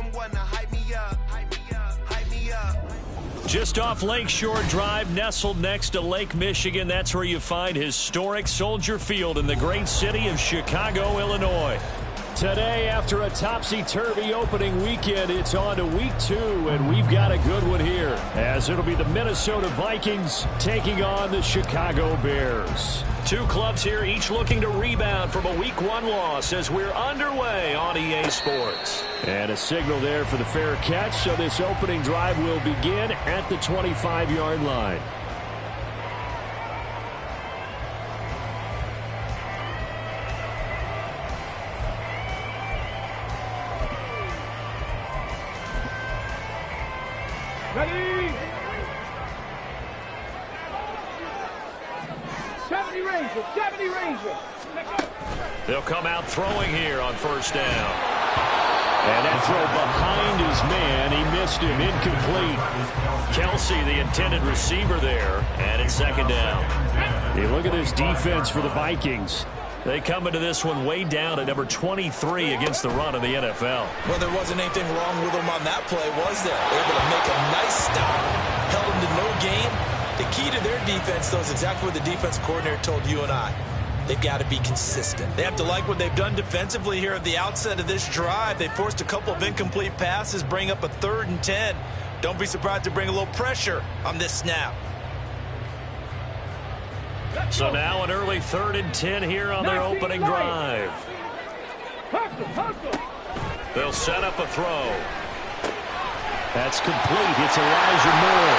someone to hype me up, hype me up, hype me up. Just off Lakeshore Drive, nestled next to Lake Michigan, that's where you find historic Soldier Field in the great city of Chicago, Illinois. Today, after a topsy-turvy opening weekend, it's on to week 2, and we've got a good one here, as it'll be the Minnesota Vikings taking on the Chicago Bears. Two clubs here, each looking to rebound from a week 1 loss as we're underway on EA Sports. And a signal there for the fair catch, so this opening drive will begin at the 25-yard line. Ready? 70 Ranger, 70 Ranger. They'll come out throwing here on first down. And that throw behind his man, he missed him, incomplete. Kelsey, the intended receiver there, and it's second down. Hey, look at this defense for the Vikings. They come into this one way down at number 23 against the run of the NFL. Well, there wasn't anything wrong with them on that play, was there? Able to make a nice stop, held them to no gain. The key to their defense, though, is exactly what the defense coordinator told you and I. They've got to be consistent. They have to like what they've done defensively here at the outset of this drive. They forced a couple of incomplete passes, bring up a 3rd and 10. Don't be surprised to bring a little pressure on this snap. So now an early 3rd and 10 here on their opening drive. They'll set up a throw. That's complete. It's Elijah Moore.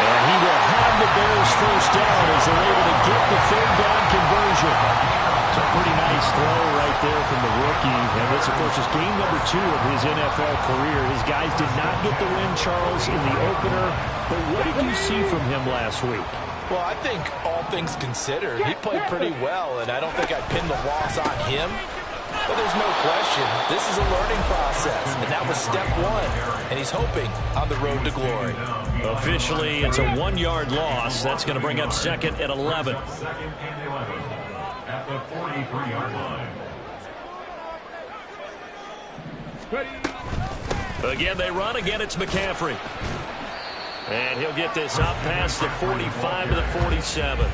And he will have the Bears first down as they're able to get the 3rd down conversion. It's a pretty nice throw right there from the rookie. And this, of course, is game number 2 of his NFL career. His guys did not get the win, Charles, in the opener. But what did you see from him last week? Well, I think all things considered, he played pretty well, and I don't think I'd pin the loss on him. But there's no question, this is a learning process, and that was step 1, and he's hoping on the road to glory. Officially, it's a 1-yard loss. That's going to bring up 2nd and 11. At the 43-yard line. Again, they run. Again, it's McCaffrey. And he'll get this up past the 45 to the 47.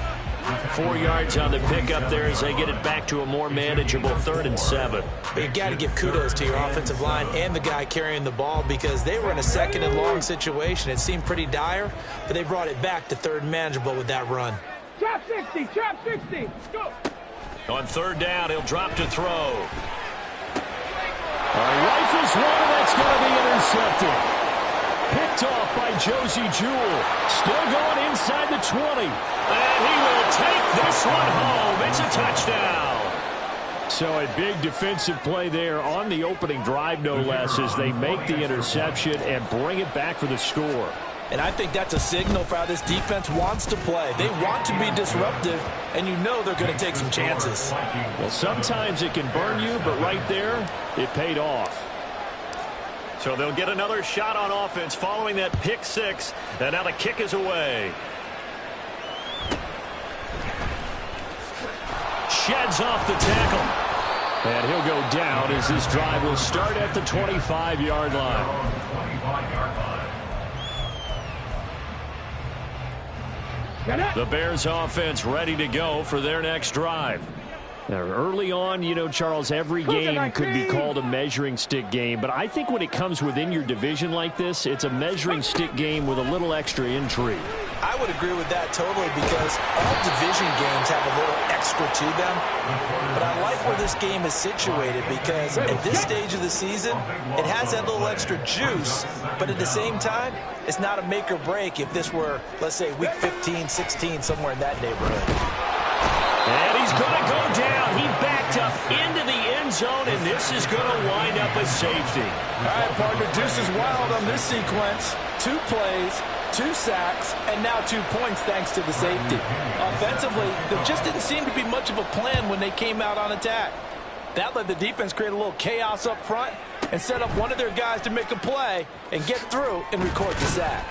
4 yards on the pickup there as they get it back to a more manageable 3rd and 7. You got to give kudos to your offensive line and the guy carrying the ball because they were in a 2nd and long situation. It seemed pretty dire, but they brought it back to 3rd and manageable with that run. Trap 60, trap 60. Go. On 3rd down, he'll drop to throw. Rifles one, and that's going to be intercepted. Picked off by Josie Jewell. Still going inside the 20. And he will take this one home. It's a touchdown. So a big defensive play there on the opening drive, no less, as they make the interception and bring it back for the score. And I think that's a signal for how this defense wants to play. They want to be disruptive, and you know they're going to take some chances. Well, sometimes it can burn you, but right there, it paid off. So they'll get another shot on offense following that pick 6. And now the kick is away. Sheds off the tackle. And he'll go down as this drive will start at the 25-yard line. The Bears offense ready to go for their next drive. Now, early on, you know, Charles, every game could be called a measuring stick game. But I think when it comes within your division like this, it's a measuring stick game with a little extra intrigue. I would agree with that totally because all division games have a little extra to them. But I like where this game is situated because at this stage of the season, it has that little extra juice. But at the same time, it's not a make or break if this were, let's say, week 15, 16, somewhere in that neighborhood. And he's going to go down. He backed up into the end zone, and this is going to wind up a safety. All right, partner, deuce is wild on this sequence. 2 plays, 2 sacks, and now 2 points thanks to the safety. Offensively, there just didn't seem to be much of a plan when they came out on attack. That let the defense create a little chaos up front and set up one of their guys to make a play and get through and record the sack.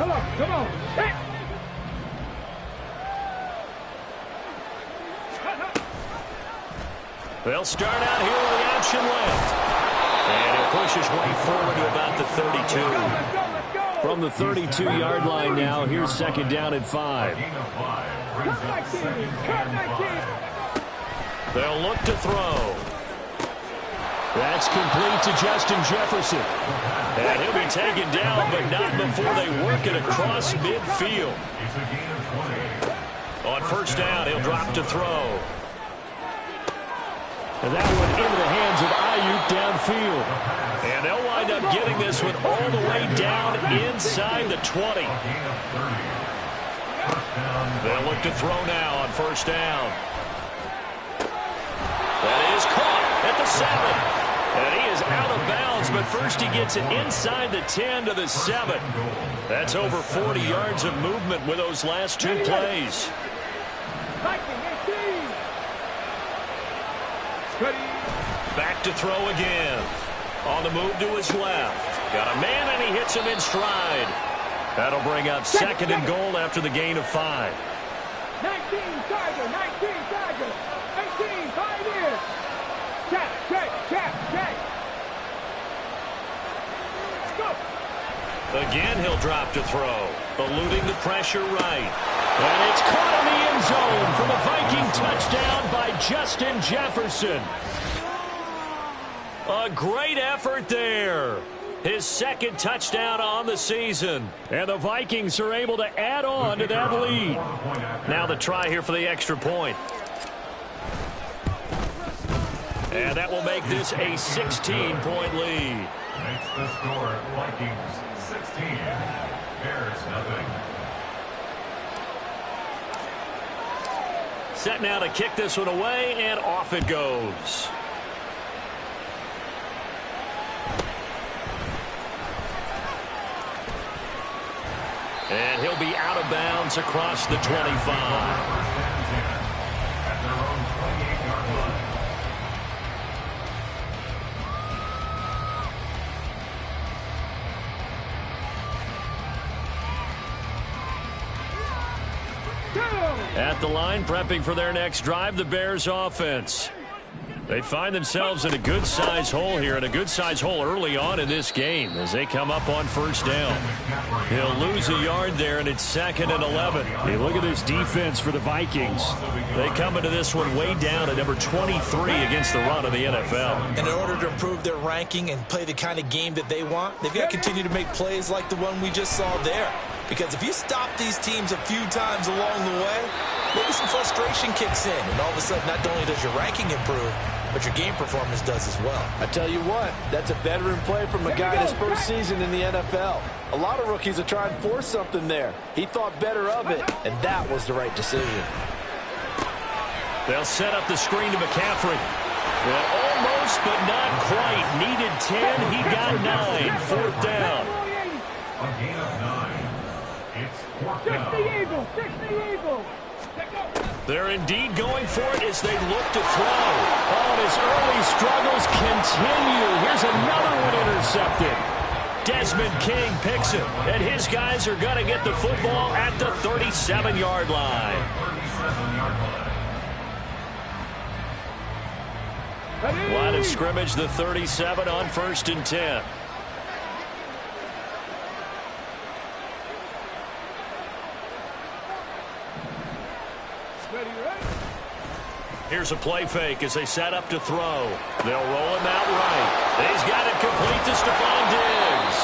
Come on. Hit. They'll start out here with the option left. And he'll push his way forward to about the 32. Let's go. From the 32-yard line now, here's second down and 5. Cut that kid. They'll look to throw. That's complete to Justin Jefferson. And he'll be taken down, but not before they work it across midfield. On first down, he'll drop to throw. And that one into the hands of Ayuk downfield. And they'll wind up getting this one all the way down inside the 20. They'll look to throw now on first down. That is caught at the 7. And he is out of bounds, but first he gets it inside the 10 to the 7. That's over 40 yards of movement with those last two plays. Back to throw again. On the move to his left. Got a man, and he hits him in stride. That'll bring up second and goal after the gain of 5. 19 Tiger. 18, 5 years. Check. Go. Again, he'll drop to throw. Eluding the pressure right. And it's caught in the end zone for the Viking touchdown by Justin Jefferson. A great effort there. His second touchdown on the season. And the Vikings are able to add on to that lead. Now the try here for the extra point. And that will make this a 16-point lead. Makes the score Vikings 16, Bears nothing. Set now to kick this one away, and off it goes. And he'll be out of bounds across the 25. At the line, prepping for their next drive, the Bears offense. They find themselves in a good-sized hole here, and a good-sized hole early on in this game as they come up on first down. He'll lose a yard there, and it's 2nd and 11. Hey, look at this defense for the Vikings. They come into this one way down at number 23 against the run of the NFL. And in order to improve their ranking and play the kind of game that they want, they've got to continue to make plays like the one we just saw there. Because if you stop these teams a few times along the way, maybe some frustration kicks in, and all of a sudden not only does your ranking improve, but your game performance does as well. I tell you what, that's a veteran play from a guy in his first season in the NFL. A lot of rookies are trying to force something there. He thought better of it, and that was the right decision. They'll set up the screen to McCaffrey. Well, almost, but not quite. Needed 10. He got 9. 4th down. A gain of 9. It's 4th down. 60 Eagles. They're indeed going for it as they look to throw. Oh, and his early struggles continue. Here's another one intercepted. Desmond King picks it, and his guys are going to get the football at the 37-yard line. Line of scrimmage, the 37 on 1st and 10. Here's a play fake as they set up to throw. They'll roll him out right. He's got it complete to Stephon Diggs.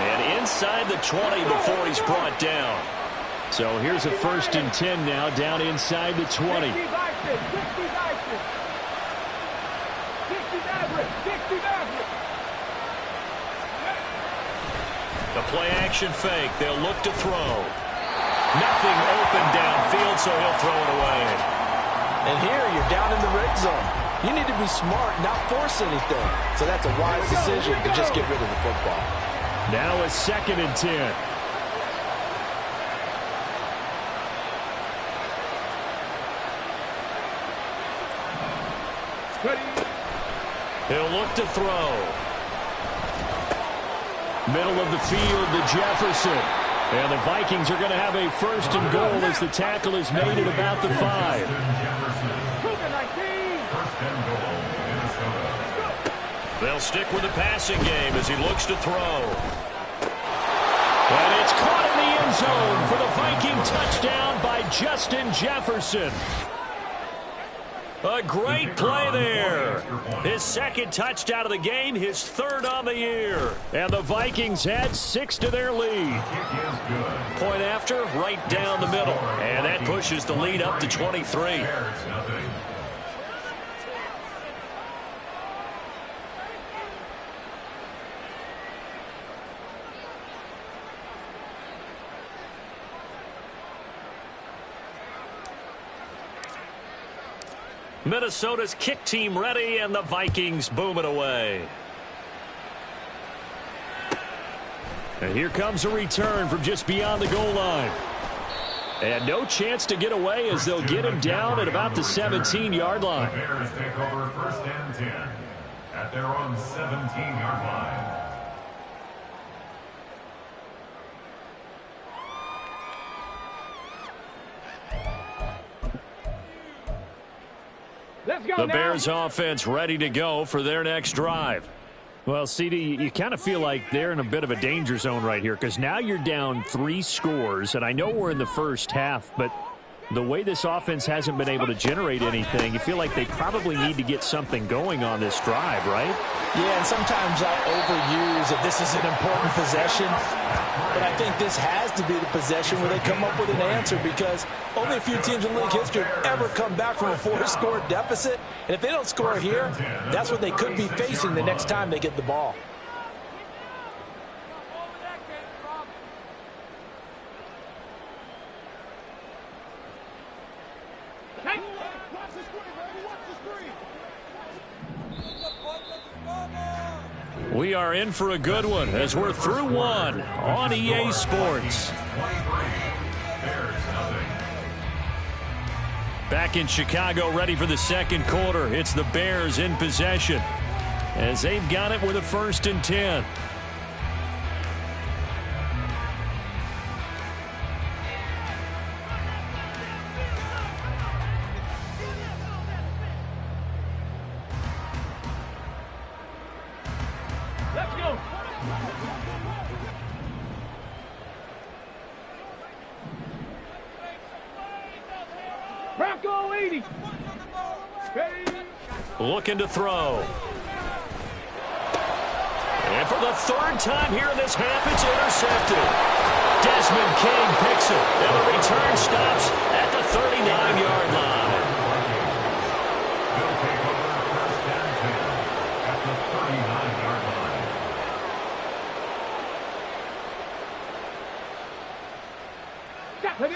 And inside the 20 before he's brought down. So here's a 1st and 10 now down inside the 20. The play action fake. They'll look to throw. Nothing open downfield, so he'll throw it away. And here, you're down in the red zone. You need to be smart, not force anything. So that's a wise decision to just get rid of the football. Now it's 2nd and 10. He'll look to throw. Middle of the field to Jefferson. And the Vikings are going to have a 1st and goal as the tackle is made at about the 5. They'll stick with the passing game as he looks to throw. And it's caught in the end zone for the Viking touchdown by Justin Jefferson. A great play there. His 2nd touchdown of the game, his 3rd on the year. And the Vikings add 6 to their lead. Point after, right down the middle. And that pushes the lead up to 23. Minnesota's kick team ready, and the Vikings boom it away. And here comes a return from just beyond the goal line. And no chance to get away as they'll get him down at about the 17-yard line. The Bears take over 1st and 10 at their own 17-yard line. The Bears offense ready to go for their next drive. Well, CD, you kind of feel like they're in a bit of a danger zone right here because now you're down 3 scores, and I know we're in the first half, but the way this offense hasn't been able to generate anything, you feel like they probably need to get something going on this drive, right? Yeah, and sometimes I overuse that this is an important possession, but I think this has to be the possession where they come up with an answer because only a few teams in league history have ever come back from a 4-score deficit, and if they don't score here, that's what they could be facing the next time they get the ball. We are in for a good one as we're through one on EA Sports. Back in Chicago, ready for the 2nd quarter. It's the Bears in possession as they've got it with a 1st and 10. Bronco 80. Looking to throw. And for the 3rd time here in this half, it's intercepted. Desmond King picks it, and the return stops at the 39-yard line. They'll take over 1st and 10 at the 39-yard line.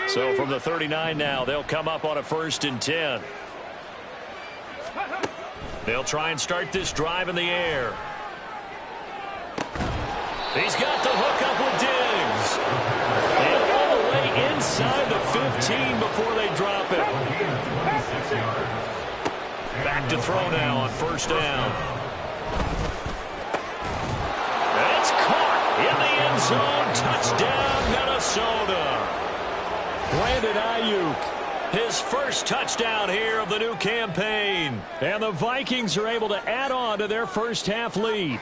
So from the 39 now, they'll come up on a 1st and 10. They'll try and start this drive in the air. He's got the hook up with Diggs. And all the way inside the 15 before they drop it. Back to throw now on 1st down. It's caught in the end zone. Touchdown, Minnesota. Brandon Ayuk, his 1st touchdown here of the new campaign. And the Vikings are able to add on to their first half lead.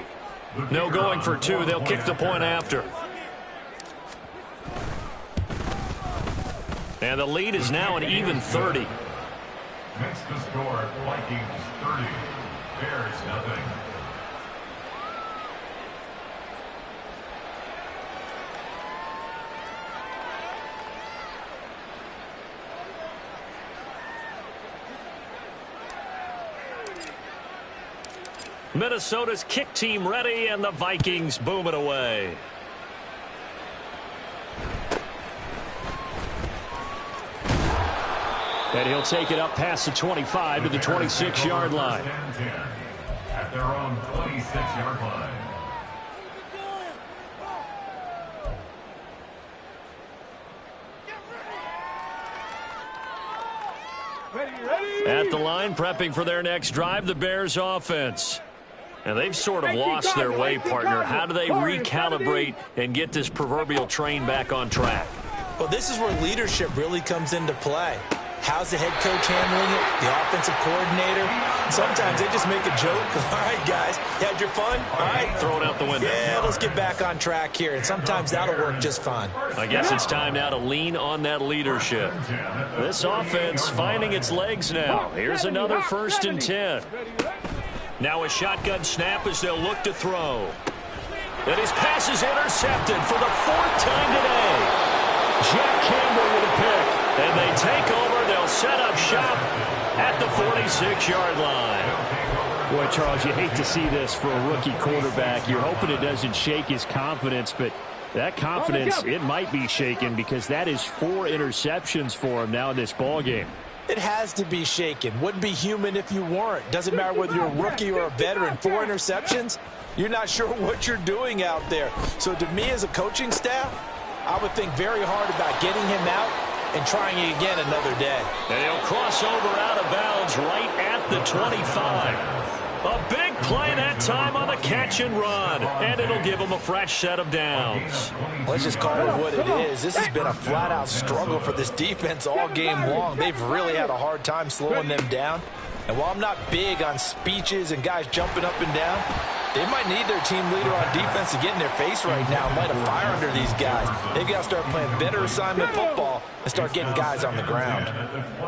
No going for 2. They'll kick the point after. And the lead is now an even 30. Makes the score Vikings 30, Bears nothing. Minnesota's kick team ready, and the Vikings boom it away. And he'll take it up past the 25 to the 26-yard line. At their own 26-yard line. Ready. At the line, prepping for their next drive, the Bears offense. And they've sort of lost their way, partner. How do they recalibrate and get this proverbial train back on track? Well, this is where leadership really comes into play. How's the head coach handling it? The offensive coordinator? Sometimes they just make a joke. All right, guys, you had your fun? All right. Throw it out the window. Yeah, let's get back on track here. And sometimes that'll work just fine. I guess it's time now to lean on that leadership. This offense finding its legs now. Here's another 1st and 10. Now a shotgun snap as they'll look to throw. And his pass is intercepted for the 4th time today. Jack Campbell with a pick. And they take over. They'll set up shop at the 46-yard line. Boy, Charles, you hate to see this for a rookie quarterback. You're hoping it doesn't shake his confidence, but that confidence, it might be shaken because that is 4 interceptions for him now in this ballgame. It has to be shaken. Wouldn't be human if you weren't. Doesn't matter whether you're a rookie or a veteran. 4 interceptions, you're not sure what you're doing out there. So to me as a coaching staff, I would think very hard about getting him out and trying it again another day. And he'll cross over out of bounds right at the 25. A big play that time on the catch and run. And it'll give him a fresh set of downs. Let's just call it what it is. This has been a flat-out struggle for this defense all game long. They've really had a hard time slowing them down. And while I'm not big on speeches and guys jumping up and down, they might need their team leader on defense to get in their face right now and light a fire under these guys. They've got to start playing better assignment football and start getting guys on the ground.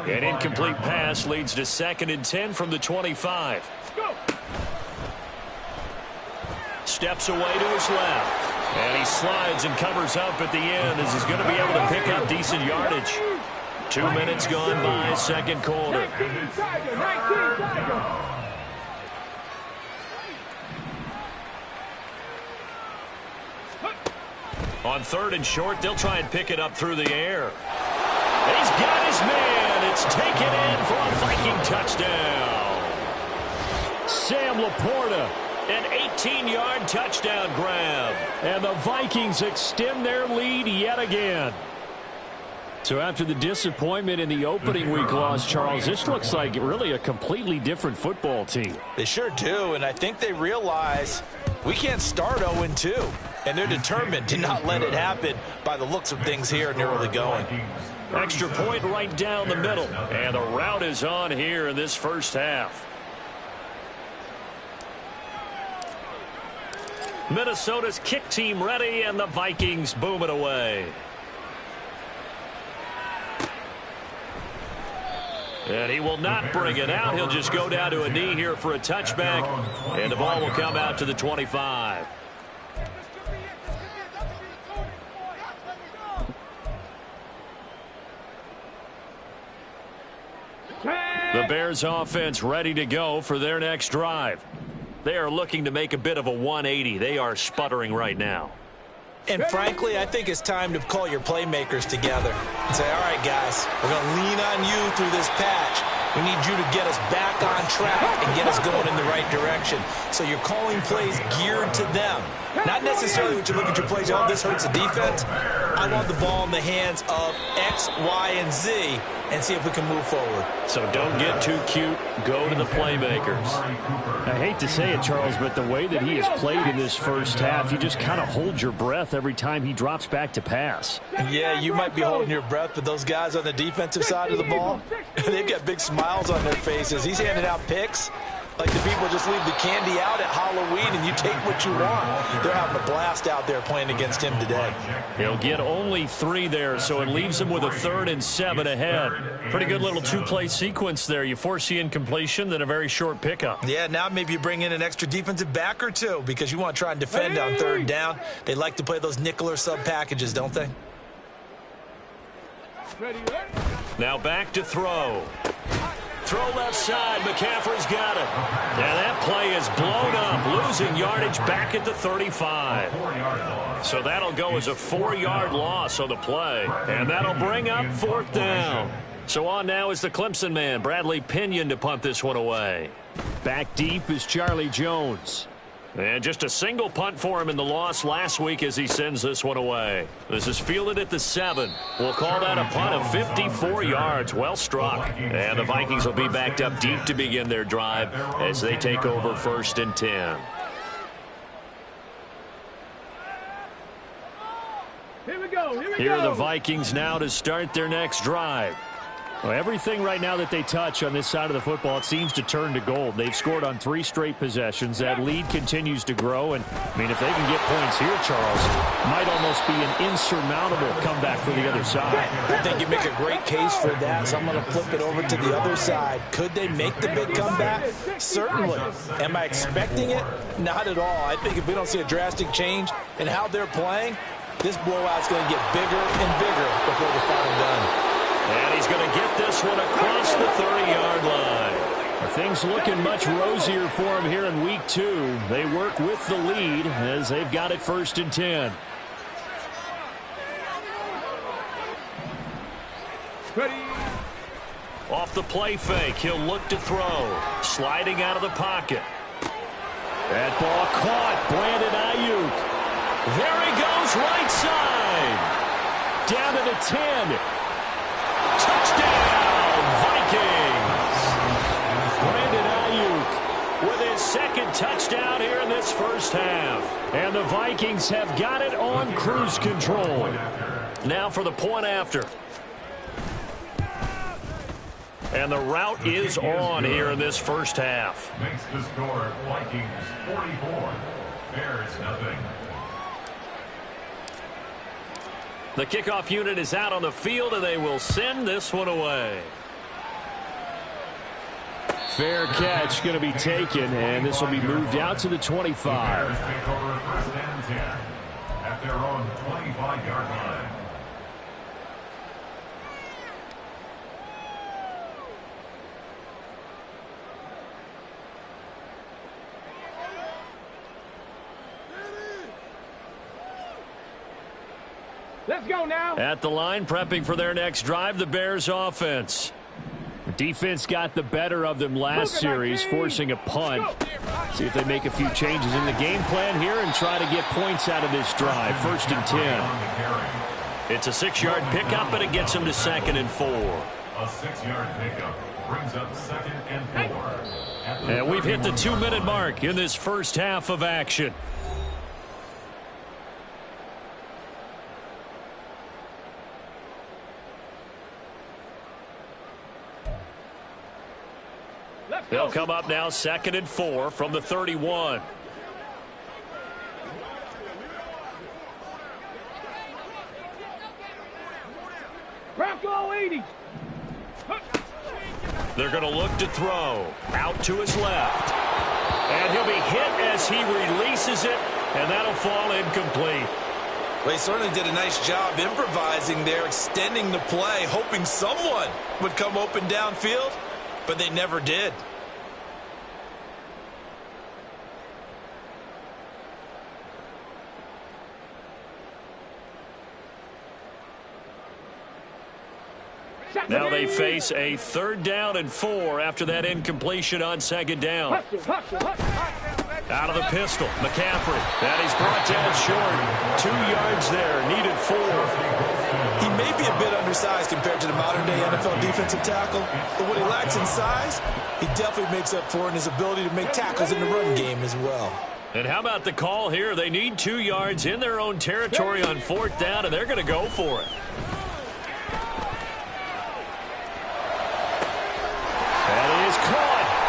An incomplete pass leads to 2nd and 10 from the 25. Steps away to his left. And he slides and covers up at the end as he's going to be able to pick up decent yardage. 2 minutes gone by, 2nd quarter. On 3rd and short, they'll try and pick it up through the air. And he's got his man. It's taken in for a Viking touchdown. Sam Laporta, an 18-yard touchdown grab. And the Vikings extend their lead yet again. So after the disappointment in the opening week loss, Charles, this looks like really a completely different football team. They sure do, and I think they realize we can't start 0-2. And they're determined to not let it happen by the looks of things here in the early going. Extra point right down the middle. And the route is on here in this first half. Minnesota's kick team ready, and the Vikings boom it away. And he will not bring it out. He'll just go down to a knee here for a touchback. And the ball will come out to the 25. The Bears offense ready to go for their next drive. They are looking to make a bit of a 180. They are sputtering right now. And frankly, I think it's time to call your playmakers together and say, all right, guys, we're going to lean on you through this patch. We need you to get us back on track and get us going in the right direction. So you're calling plays geared to them. Not necessarily when you look at your plays, oh, this hurts the defense. I want the ball in the hands of X, Y, and Z and see if we can move forward. So don't get too cute. Go to the playmakers. I hate to say it, Charles, but the way that he has played in this first half, you just kind of hold your breath every time he drops back to pass. Yeah, you might be holding your breath, but those guys on the defensive side of the ball, they've got big smiles on their faces. He's handing out picks like the people just leave the candy out at Halloween and you take what you want. They're having a blast out there playing against him today. He'll get only 3 there, so it leaves him with a 3rd and 7 ahead. Pretty good little 2-play sequence there. You force the incompletion, then a very short pickup. Yeah, now maybe you bring in an extra defensive back or two because you want to try and defend on 3rd down. They like to play those nickel or sub packages, don't they? Now back to throw. Throw left side. McCaffrey's got it. And that play is blown up, losing yardage back at the 35. So that'll go as a 4-yard loss on the play. And that'll bring up 4th down. So on now is the Clemson man, Bradley Pinion, to punt this one away. Back deep is Charlie Jones. And just a single punt for him in the loss last week as he sends this one away. This is fielded at the 7. We'll call that a punt of 54 yards. Well struck. And the Vikings will be backed up deep to begin their drive as they take over 1st and 10. Here are the Vikings now to start their next drive. Well, everything right now that they touch on this side of the football, it seems to turn to gold. They've scored on 3 straight possessions. That lead continues to grow. And, I mean, if they can get points here, Charles, might almost be an insurmountable comeback for the other side. I think you make a great case for that, so I'm going to flip it over to the other side. Could they make the big comeback? Certainly. Am I expecting it? Not at all. I think if we don't see a drastic change in how they're playing, this blowout's going to get bigger and bigger before the final done. And he's going to get this one across the 30-yard line. Things looking much rosier for him here in week 2. They work with the lead as they've got it 1st and 10. Ready. Off the play fake, he'll look to throw. Sliding out of the pocket. That ball caught. Brandon Ayuk. There he goes, right side. Down to the 10. Touchdown, Vikings. Brandon Ayuk with his 2nd touchdown here in this first half. And the Vikings have got it on cruise control. Now for the point after. And the route is on here in this first half. Makes the score Vikings 44, Bears nothing. The kickoff unit is out on the field, and they will send this one away. Fair catch going to be taken, and this will be moved out to the 25. Bears take over 1st and 10 at their own 25-yard line. Let's go now. At the line, prepping for their next drive, the Bears offense. Defense got the better of them last series, forcing a punt. See if they make a few changes in the game plan here and try to get points out of this drive. 1st and 10. It's a 6-yard pickup, and it gets them to 2nd and 4. A 6-yard pickup brings up 2nd and 4. And we've hit the 2-minute mark in this first half of action. They'll come up now 2nd and 4 from the 31. Bronco 80. They're going to look to throw. Out to his left. And he'll be hit as he releases it, and that'll fall incomplete. Well, he certainly did a nice job improvising there, extending the play, hoping someone would come open downfield, but they never did. Now they face a 3rd down and 4 after that incompletion on 2nd down. Out of the pistol, McCaffrey. That is brought down short. 2 yards there, needed 4. He may be a bit undersized compared to the modern-day NFL defensive tackle, but what he lacks in size, he definitely makes up for in his ability to make tackles in the run game as well. And how about the call here? They need 2 yards in their own territory on 4th down, and they're going to go for it.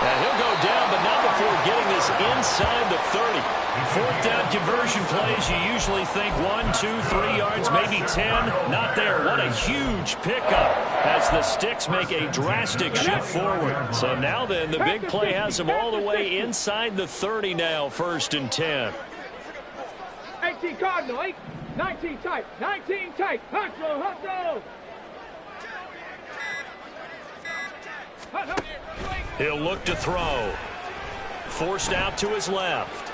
And he'll go down, but not before getting this inside the 30. 4th down conversion plays, you usually think 1, 2, 3 yards, maybe 10. Not there. What a huge pickup as the Sticks make a drastic shift forward. So now then, the big play has them all the way inside the 30 now, 1st and 10. 18 Cardinal, 19 tight, 19 tight. Hustle, hustle. He'll look to throw. Forced out to his left.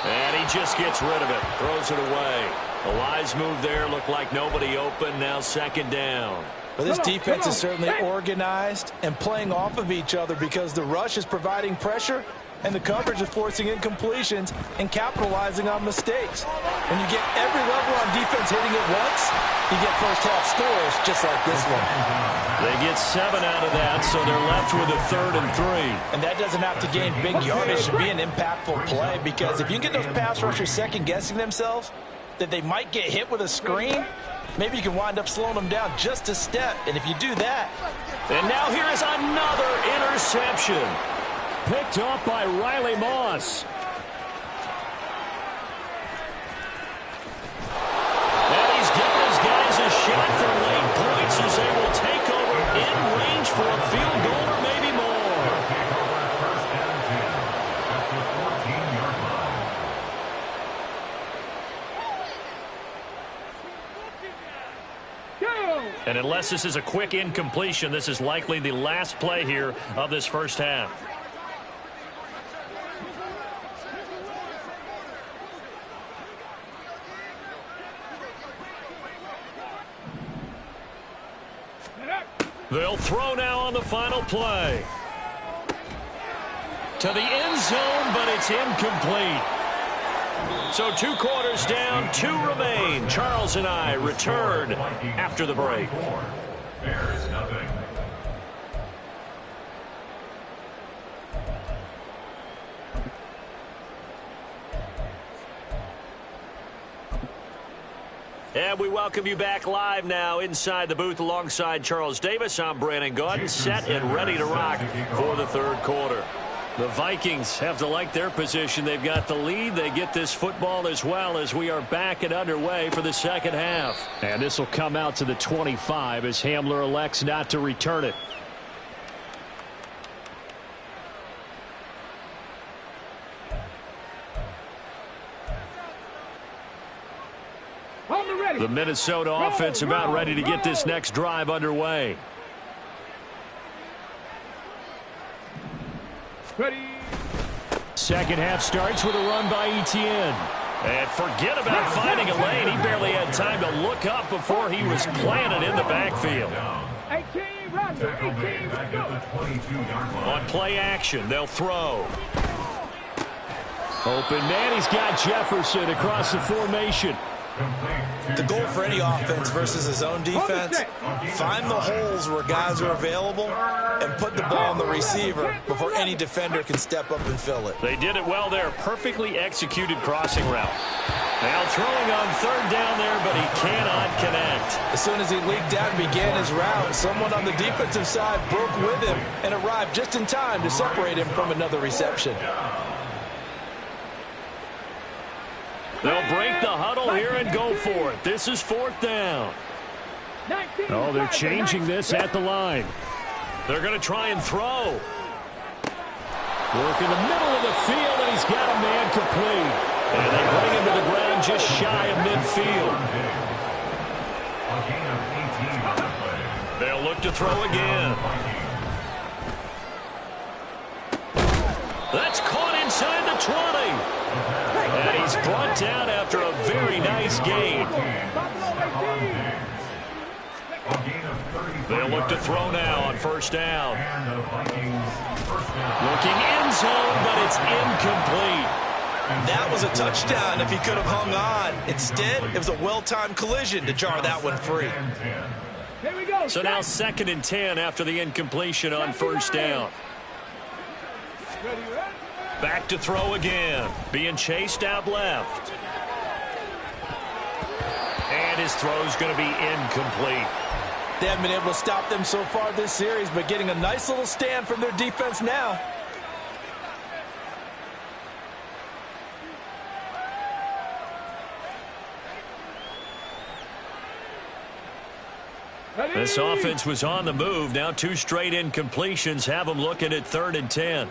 And he just gets rid of it. Throws it away. A wise move there. Looked like nobody open. Now 2nd down. Well, this defense is certainly organized and playing off of each other because the rush is providing pressure and the coverage is forcing incompletions and capitalizing on mistakes. When you get every level on defense hitting it once, you get first-half scores just like this one. They get 7 out of that, so they're left with a 3rd and 3. And that doesn't have to gain big yardage to be an impactful play, because if you get those pass rushers second-guessing themselves that they might get hit with a screen, maybe you can wind up slowing them down just a step. And if you do that... And now here is another interception. Picked off by Riley Moss. And he's giving his guys a shot for late points as they will take over in range for a field goal or maybe more. First and 10 at the 14-yard line. And unless this is a quick incompletion, this is likely the last play here of this first half. They'll throw now on the final play. To the end zone, but it's incomplete. So 2 quarters down, 2 remain. Charles and I return after the break. Bears nothing. And we welcome you back live now inside the booth alongside Charles Davis. I'm Brandon Gaudin, set and ready to rock for the 3rd quarter. The Vikings have to like their position. They've got the lead. They get this football as well as we are back and underway for the second half. And this will come out to the 25 as Hamler elects not to return it. The Minnesota offense about ready to get this next drive underway. Ready. Second half starts with a run by Etienne. And forget about finding a lane. He barely had time to look up before he was planted in the backfield. 18, run. 18, Back at the 22-yard line. On play action, they'll throw. Open man, he's got Jefferson across the formation. The goal for any offense versus his own defense, find the holes where guys are available and put the ball on the receiver before any defender can step up and fill it. They did it well there. Perfectly executed crossing route. Now throwing on 3rd down there, but he cannot connect. As soon as he leaked out and began his route, someone on the defensive side broke with him and arrived just in time to separate him from another reception. They'll break the huddle here and go for it. This is 4th down. Oh, they're changing this at the line. They're going to try and throw. Work in the middle of the field, and he's got a man complete. And they bring him to the ground just shy of midfield. A gain of 18 on the play. They'll look to throw again. That's caught inside the 20. And he's brought down after a very nice gain. They'll look to throw now on 1st down. Looking end zone, but it's incomplete. That was a touchdown if he could have hung on. Instead, it was a well-timed collision to jar that one free. Here we go. So now 2nd and 10 after the incompletion on 1st down. Ready, ready. Back to throw again. Being chased out left. And his throw's going to be incomplete. They haven't been able to stop them so far this series, but getting a nice little stand from their defense now. Ready. This offense was on the move. Now 2 straight incompletions have them looking at 3rd and 10.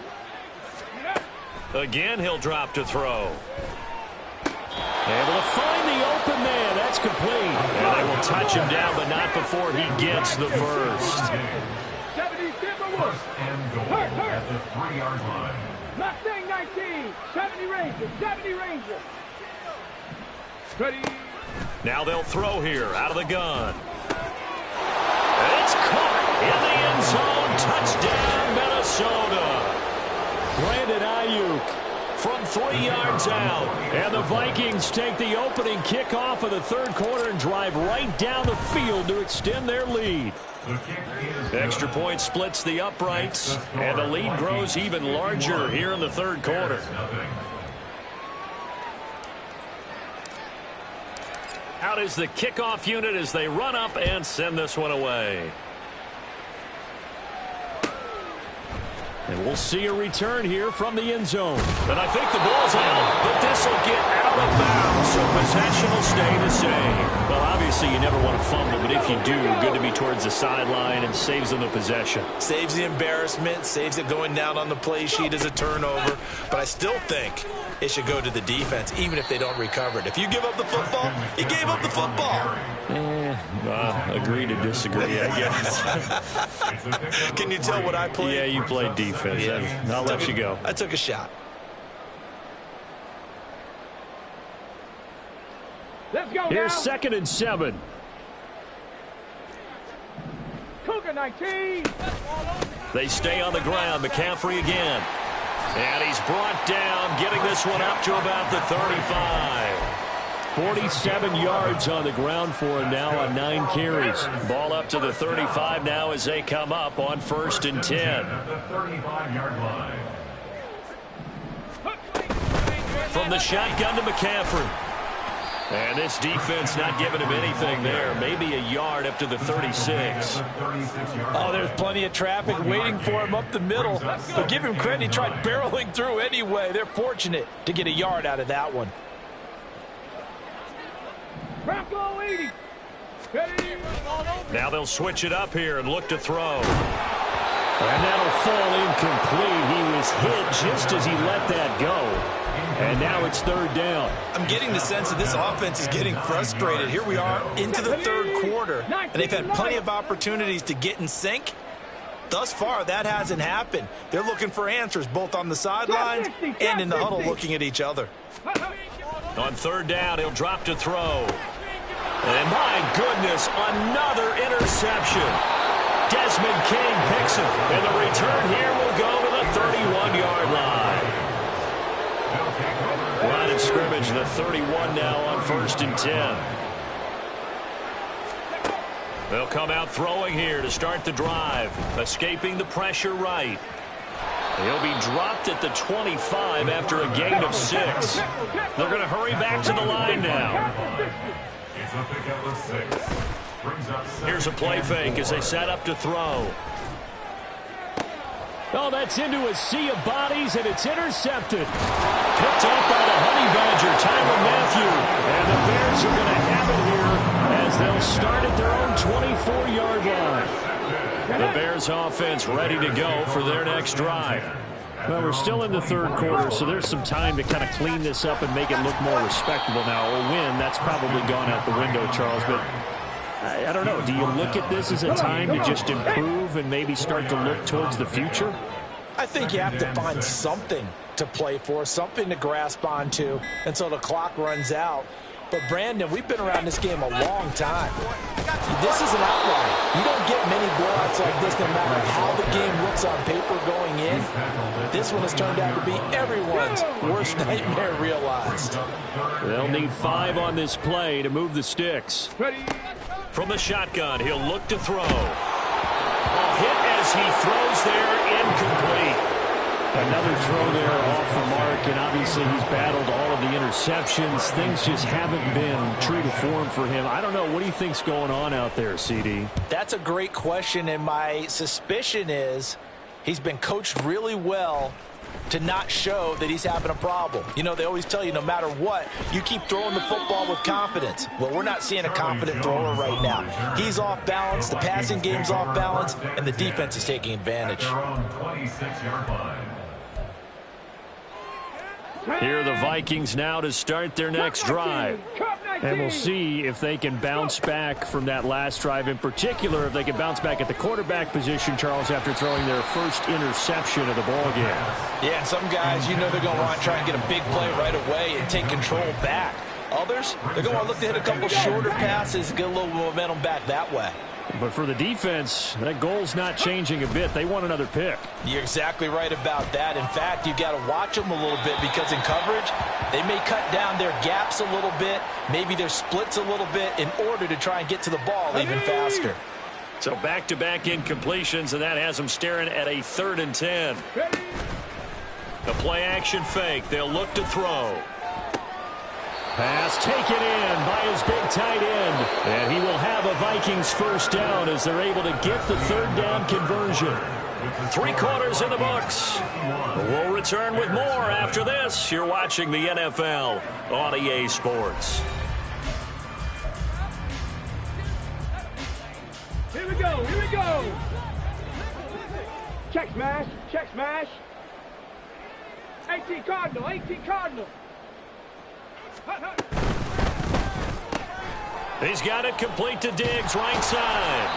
Again, he'll drop to throw. Able to find the open man. That's complete. And they will touch him down, but not before he gets the first. 70, First and goal at the 3-yard line. Mustang 19, 70 Ranger, 70 Ranger. Ready. Now they'll throw here out of the gun. It's caught in the end zone. Touchdown, Minnesota. Brandon Ayuk from 3 yards out. And the Vikings take the opening kickoff of the third quarter and drive right down the field to extend their lead. Extra point splits the uprights, and the lead grows even larger here in the third quarter. Out is the kickoff unit as they run up and send this one away. And we'll see a return here from the end zone. And I think the ball's out, but this will get out of bounds, so possession will stay the same. Well, obviously you never want to fumble, but if you do, good to be towards the sideline and saves them the possession. Saves the embarrassment, saves it going down on the play sheet as a turnover. But I still think it should go to the defense, even if they don't recover it. If you give up the football, you gave up the football. Agree to disagree, I guess. Can you tell what I played? Yeah, you played defense. Yeah. I'll let you go. I took a shot. Let's go. Here's now. 2nd and 7. Cougar 19. They stay on the ground. McCaffrey again. And he's brought down, getting this one up to about the 35. 47 yards on the ground for him now on 9 carries. Ball up to the 35 now as they come up on 1st and 10. From the shotgun to McCaffrey. And this defense not giving him anything there. Maybe a yard up to the 36. Oh, there's plenty of traffic waiting for him up the middle. But give him credit, he tried barreling through anyway. They're fortunate to get a yard out of that one. Bronco 80. Now they'll switch it up here and look to throw. And that'll fall incomplete. He was hit just as he let that go. And now it's 3rd down. I'm getting the sense that this offense is getting frustrated. Here we are into the 3rd quarter, and they've had plenty of opportunities to get in sync. Thus far, that hasn't happened. They're looking for answers both on the sidelines and in the huddle looking at each other. On 3rd down, he'll drop to throw. And my goodness, another interception. Desmond King picks it. And the return here will go to the 31-yard line. Line of scrimmage, the 31 now on 1st and 10. They'll come out throwing here to start the drive. Escaping the pressure right. He'll be dropped at the 25 after a gain of 6. They're going to hurry back to the line now. Here's a play fake as they set up to throw. Oh, that's into a sea of bodies, and it's intercepted. Picked up by the Honey Badger, Tyrann Mathieu. And the Bears are going to have it here as they'll start at their own 24-yard line. The Bears offense ready to go for their next drive. Well, we're still in the 3rd quarter, so there's some time to kind of clean this up and make it look more respectable now. A win, that's probably gone out the window, Charles, but I don't know. Do you look at this as a time to just improve and maybe start to look towards the future? I think you have to find something to play for, something to grasp onto until the clock runs out. But, Brandon, we've been around this game a long time. This is an outlier. You don't get many blowouts like this no matter how the game looks on paper going in. This one has turned out to be everyone's worst nightmare realized. They'll need 5 on this play to move the sticks. From the shotgun, he'll look to throw. A hit as he throws there, incomplete. Another throw there off the mark, and obviously he's battled all of the interceptions. Things just haven't been true to form for him. I don't know. What do you think's going on out there, CD? That's a great question, and my suspicion is he's been coached really well to not show that he's having a problem. You know, they always tell you no matter what, you keep throwing the football with confidence. Well, we're not seeing a confident thrower right now. He's off balance, the passing game's off balance, and the defense is taking advantage. Here are the Vikings now to start their next drive. And we'll see if they can bounce back from that last drive. In particular, if they can bounce back at the quarterback position, Charles, after throwing their first interception of the ball game. Yeah, and some guys, you know they're going to want to try and get a big play right away and take control back. Others, they're going to look to hit a couple shorter passes, get a little momentum back that way. But for the defense, that goal's not changing a bit. They want another pick. You're exactly right about that. In fact, you've got to watch them a little bit because in coverage, they may cut down their gaps a little bit, maybe their splits a little bit in order to try and get to the ball even faster. So back-to-back incompletions, and that has them staring at a 3rd and 10. The play-action fake. They'll look to throw. Pass taken in by his big tight end. And he will have a Vikings first down as they're able to get the 3rd down conversion. 3 quarters in the books. We'll return with more after this. You're watching the NFL on EA Sports. Here we go, here we go. Check smash, check smash. 18 Cardinal, 18 Cardinal. He's got it complete to Diggs, right side.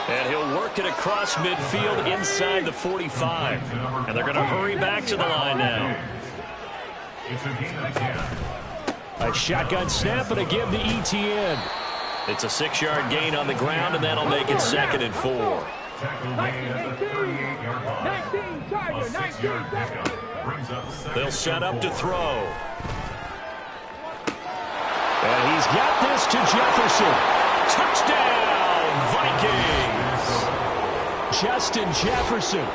And he'll work it across midfield inside the 45. And they're going to hurry back to the line now. A shotgun snap and a give to ETN. It's a 6-yard gain on the ground, and that'll make it 2nd and 4. 19, Tiger, 19. They'll set up to throw. And he's got this to Jefferson. Touchdown, Vikings. Justin Jefferson,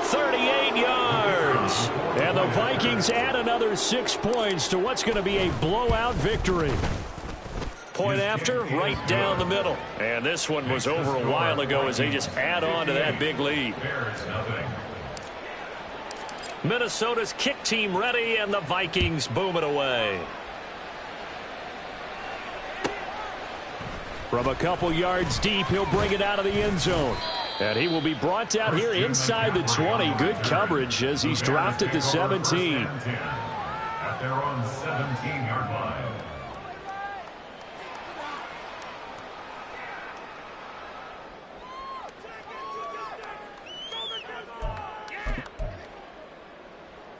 38 yards. And the Vikings add another 6 points to what's going to be a blowout victory. Point after, right down the middle. And this one was over a while ago as they just add on to that big lead. Minnesota's kick team ready, and the Vikings boom it away. From a couple yards deep, he'll bring it out of the end zone. And he will be brought down here inside the 20. Good coverage as he's dropped at the 17. At their own 17-yard line.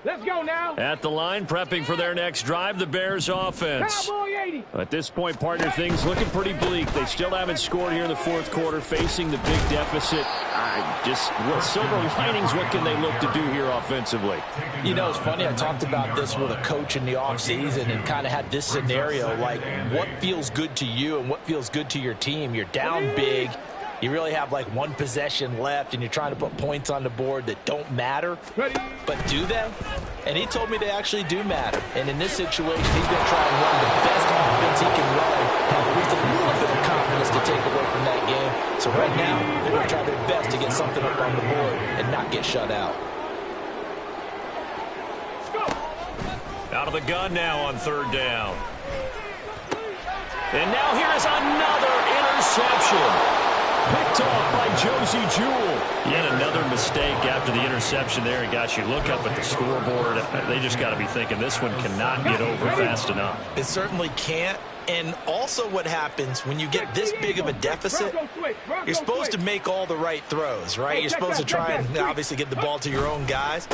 Let's go now. At the line, prepping for their next drive, the Bears offense. Cowboy 80. At this point, partner, things looking pretty bleak. They still haven't scored here in the 4th quarter, facing the big deficit. Silver linings, what can they look to do here offensively? You know, it's funny. I talked about this with a coach in the offseason and kind of had this scenario, like what feels good to you and what feels good to your team. You're down big. You really have like 1 possession left, and you're trying to put points on the board that don't matter. But do they? And he told me they actually do matter. And in this situation, he's going to try and run the best offense he can run, have at least a little bit of confidence to take away from that game. So right now, they're going to try their best to get something up on the board and not get shut out. Out of the gun now on 3rd down. And now here is another interception. Picked off by Josie Jewell. Yet another mistake after the interception there. And got you look up at the scoreboard. They just got to be thinking this one cannot get over fast enough. It certainly can't. And also what happens when you get this big of a deficit, you're supposed to make all the right throws, right? You're supposed to try and obviously get the ball to your own guys.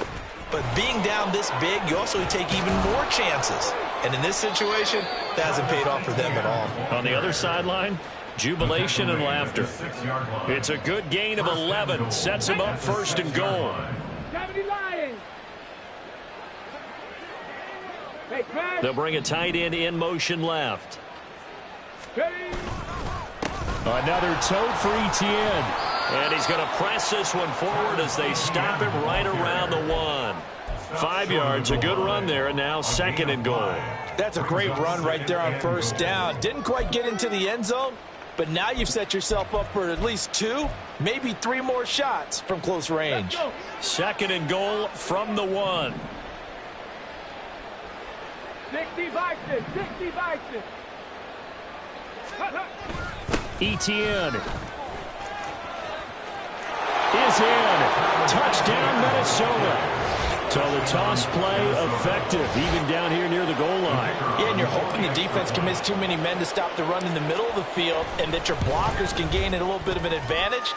But being down this big, you also take even more chances. And in this situation, that hasn't paid off for them at all. On the other sideline, jubilation and laughter. It's a good gain of 11. Sets him up 1st and goal. They'll bring a tight end in motion left. Another tote for ETN. And he's going to press this one forward as they stop him right around the 1. 5 yards, a good run there, and now 2nd and goal. That's a great run right there on 1st down. Didn't quite get into the end zone, but now you've set yourself up for at least 2, maybe 3 more shots from close range. 2nd and goal from the 1. 60 Vikings, 60 Vikings. ETN is in. Touchdown, Minnesota. So the toss play effective, even down here near the goal line. Yeah, and you're hoping the defense commits too many men to stop the run in the middle of the field and that your blockers can gain a little bit of an advantage.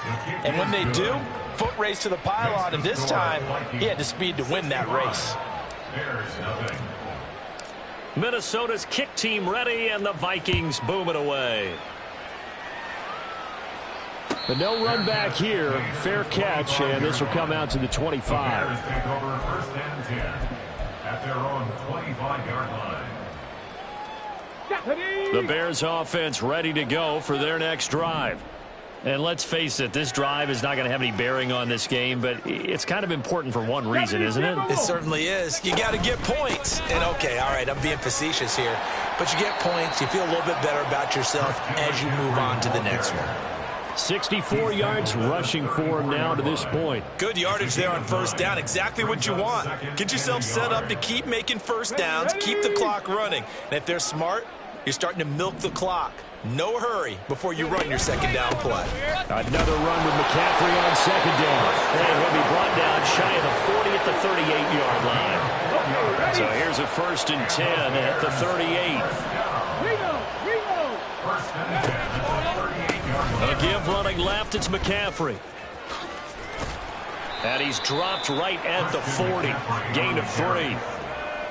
And when they do, foot race to the pylon, and this time, he had the speed to win that race. Minnesota's kick team ready, and the Vikings boom it away. But no run back here. Fair catch, and this will come out to the 25. Bears take over 1st and 10 at their own 25-yard line. The Bears offense ready to go for their next drive. And let's face it, this drive is not going to have any bearing on this game, but it's kind of important for one reason, isn't it? It certainly is. You got to get points. And, okay, all right, I'm being facetious here. But you get points, you feel a little bit better about yourself as you move on to the next one. 64 yards rushing for him now to this point. Good yardage there on 1st down. Exactly what you want. Get yourself set up to keep making 1st downs, keep the clock running. And if they're smart, you're starting to milk the clock. No hurry before you run your 2nd down play. Another run with McCaffrey on 2nd down. And he'll be brought down shy of the 40 at the 38-yard line. So here's a 1st and 10 at the 38. A give running left, it's McCaffrey. And he's dropped right at the 40. Gain of 3.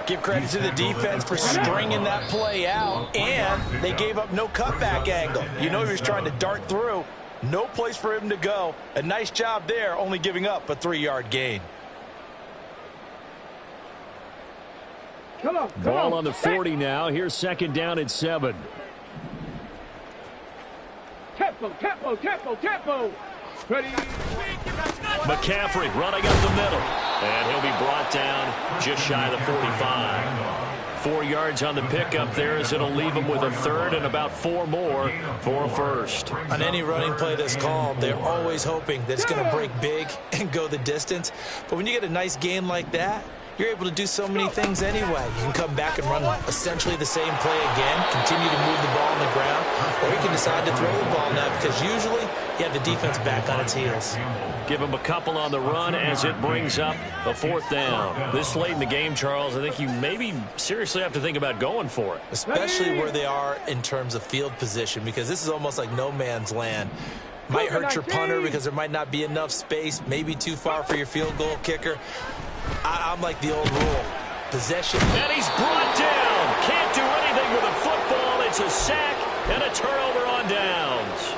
Give credit to the defense for stringing that play out, and they gave up no cutback angle. You know he was trying to dart through. No place for him to go. A nice job there, only giving up a 3-yard gain. Ball on the 40 now. Here's 2nd down at 7. Tempo. Ready. McCaffrey running up the middle. And he'll be brought down just shy of the 45. 4 yards on the pickup there as it'll leave him with a 3rd and about 4 more for a 1st. On any running play that's called, they're always hoping that it's going to break big and go the distance. But when you get a nice gain like that, you're able to do so many things anyway. You can come back and run essentially the same play again, continue to move the ball on the ground, or you can decide to throw the ball now because usually you have the defense back on its heels. Give him a couple on the run as it brings up the 4th down. This late in the game, Charles, I think you maybe seriously have to think about going for it. Especially where they are in terms of field position, because this is almost like no man's land. Might hurt your punter because there might not be enough space, maybe too far for your field goal kicker. I'm like the old rule. Possession. And he's brought down. Can't do anything with a football. It's a sack and a turnover on downs.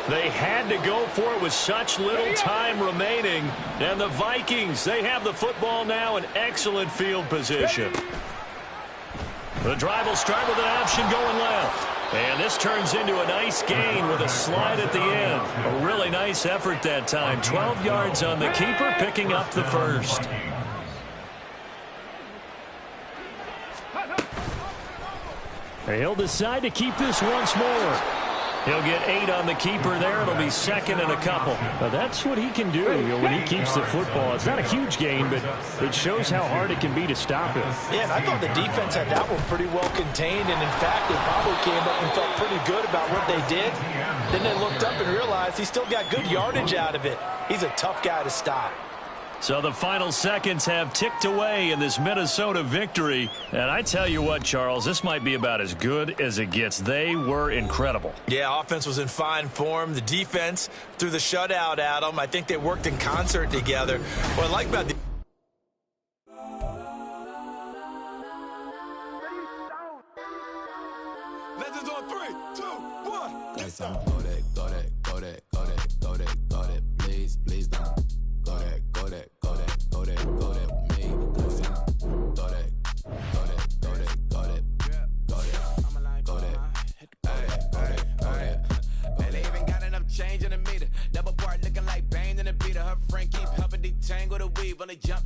They had to go for it with such little time remaining. And the Vikings, they have the football now in excellent field position. The drive will start with an option going left. And this turns into a nice gain with a slide at the end. A really nice effort that time. 12 yards on the keeper, picking up the 1st. He'll decide to keep this once more. He'll get 8 on the keeper there. It'll be 2nd and a couple. Now that's what he can do when he keeps the football. It's not a huge gain, but it shows how hard it can be to stop him. Yeah, and I thought the defense had that one pretty well contained, and in fact, they probably came up and felt pretty good about what they did. Then they looked up and realized he still got good yardage out of it. He's a tough guy to stop. So the final seconds have ticked away in this Minnesota victory. And I tell you what, Charles, this might be about as good as it gets. They were incredible. Yeah, offense was in fine form. The defense threw the shutout at them. I think they worked in concert together. What I like about the... Legends on 3, 2, 1. That's on. Go that, please don't. Go that, with me. Go that. Man, they even got enough change in the meter. Double part looking like Bane in the beater. Her friend keep helping detangle the weave. When they jump